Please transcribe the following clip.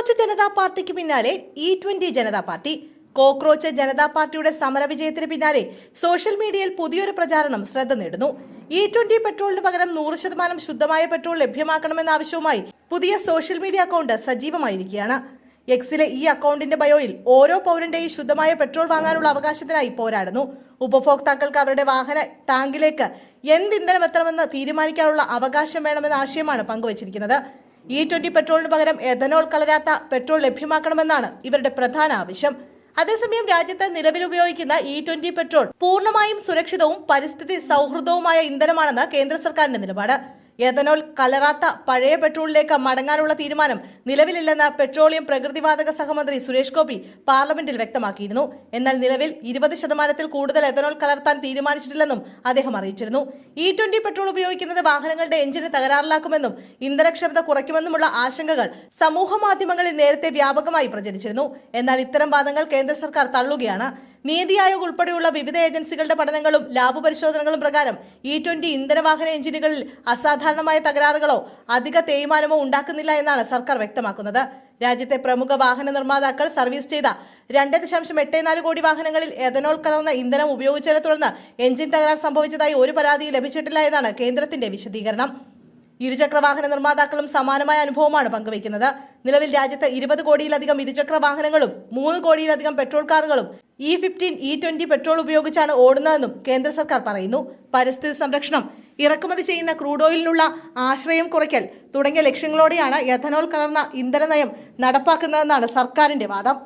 Cockroach Janata പാർട്ടിക്ക് പിന്നാലെ E20 Janata party. Cockroach Janata പാർട്ടിയുടെ സമരവിജയത്തിന് പിന്നാലെ സോഷ്യൽ മീഡിയയിൽ പുതിയൊരു പ്രചാരണം ശ്രദ്ധ നേടുന്നു. E20 പെട്രോളിന് പകരം 100% ശുദ്ധമായ പെട്രോൾ ലഭ്യമാക്കണമെന്ന ആവശ്യവുമായി പുതിയ സോഷ്യൽ മീഡിയ അക്കൗണ്ട് സജീവമായിരിക്കുകയാണ്. എക്സിലെ ഈ അക്കൗണ്ടിന്റെ ബയോയിൽ ഓരോ പൗരന്റെയും ശുദ്ധമായ പെട്രോൾ വാങ്ങാനുള്ള അവകാശത്തിനായി പോരാടുന്നു. ഉപഭോക്താക്കൾക്ക് അവരുടെ വാഹന ടാങ്കിലേക്ക് എന്ത് ഇന്ധനം എത്തണമെന്ന് തീരുമാനിക്കാനുള്ള അവകാശം വേണമെന്ന ആശയമാണ് പങ്കുവച്ചിരിക്കുന്നത്. E20 പെട്രോളിന് പകരം എഥനോൾ കലരാത്ത പെട്രോൾ ലഭ്യമാക്കണമെന്നാണ് ഇവരുടെ പ്രധാന ആവശ്യം. അതേസമയം രാജ്യത്ത് നിലവിൽ ഉപയോഗിക്കുന്ന E20 പെട്രോൾ പൂർണ്ണമായും സുരക്ഷിതവും പരിസ്ഥിതി സൗഹൃദവുമായ ഇന്ധനമാണെന്ന് കേന്ദ്ര സർക്കാരിന്റെ നിലപാട്. എഥനോൾ കലരാത്ത പഴയ പെട്രോളിലേക്ക് മടങ്ങാനുള്ള തീരുമാനം നിലവിലില്ലെന്ന് പെട്രോളിയം പ്രകൃതിവാതക സഹമന്ത്രി സുരേഷ് ഗോപി പാർലമെന്റിൽ വ്യക്തമാക്കിയിരുന്നു. എന്നാൽ നിലവിൽ 20% കൂടുതൽ എഥനോൾ കലർത്താൻ തീരുമാനിച്ചിട്ടില്ലെന്നും അദ്ദേഹം അറിയിച്ചിരുന്നു. E20 പെട്രോൾ ഉപയോഗിക്കുന്നത് വാഹനങ്ങളുടെ എഞ്ചിന് തകരാറിലാക്കുമെന്നും ഇന്ധനക്ഷമത കുറയ്ക്കുമെന്നുമുള്ള ആശങ്കകൾ സമൂഹ മാധ്യമങ്ങളിൽ നേരത്തെ വ്യാപകമായി പ്രചരിച്ചിരുന്നു. എന്നാൽ ഇത്തരം വാദങ്ങൾ കേന്ദ്ര സർക്കാർ തള്ളുകയാണ്. നീതി ആയോഗ് ഉൾപ്പെടെയുള്ള വിവിധ ഏജൻസികളുടെ പഠനങ്ങളും ലാബ് പരിശോധനകളും പ്രകാരം E20 ഇന്ധനവാഹന എഞ്ചിനുകളിൽ അസാധാരണമായ തകരാറുകളോ അധിക തേയ്മാനമോ ഉണ്ടാക്കുന്നില്ല എന്നാണ് സർക്കാർ വ്യക്തമാക്കുന്നത്. രാജ്യത്തെ പ്രമുഖ വാഹന നിർമ്മാതാക്കൾ സർവീസ് ചെയ്ത 2.84 കോടി വാഹനങ്ങളിൽ എഥനോൾ കലർന്ന ഇന്ധനം ഉപയോഗിച്ചതിനെ തുടർന്ന് എഞ്ചിൻ തകരാർ സംഭവിച്ചതായി ഒരു പരാതിയും ലഭിച്ചിട്ടില്ല എന്നാണ് കേന്ദ്രത്തിന്റെ വിശദീകരണം. ഇരുചക്ര വാഹന നിർമ്മാതാക്കളും സമാനമായ അനുഭവമാണ് പങ്കുവയ്ക്കുന്നത്. നിലവിൽ രാജ്യത്ത് 20 കോടിയിലധികം ഇരുചക്ര വാഹനങ്ങളും 3 കോടിയിലധികം പെട്രോൾ കാറുകളും E15 E20 പെട്രോൾ ഉപയോഗിച്ചാണ് ഓടുന്നതെന്നും കേന്ദ്ര സർക്കാർ പറയുന്നു. പരിസ്ഥിതി സംരക്ഷണം, ഇറക്കുമതി ചെയ്യുന്ന ക്രൂഡ് ഓയിലിനുള്ള ആശ്രയം കുറയ്ക്കൽ തുടങ്ങിയ ലക്ഷ്യങ്ങളോടെയാണ് എഥനോൾ കലർന്ന ഇന്ധന നയം നടപ്പാക്കുന്നതെന്നാണ് സർക്കാരിന്റെ വാദം.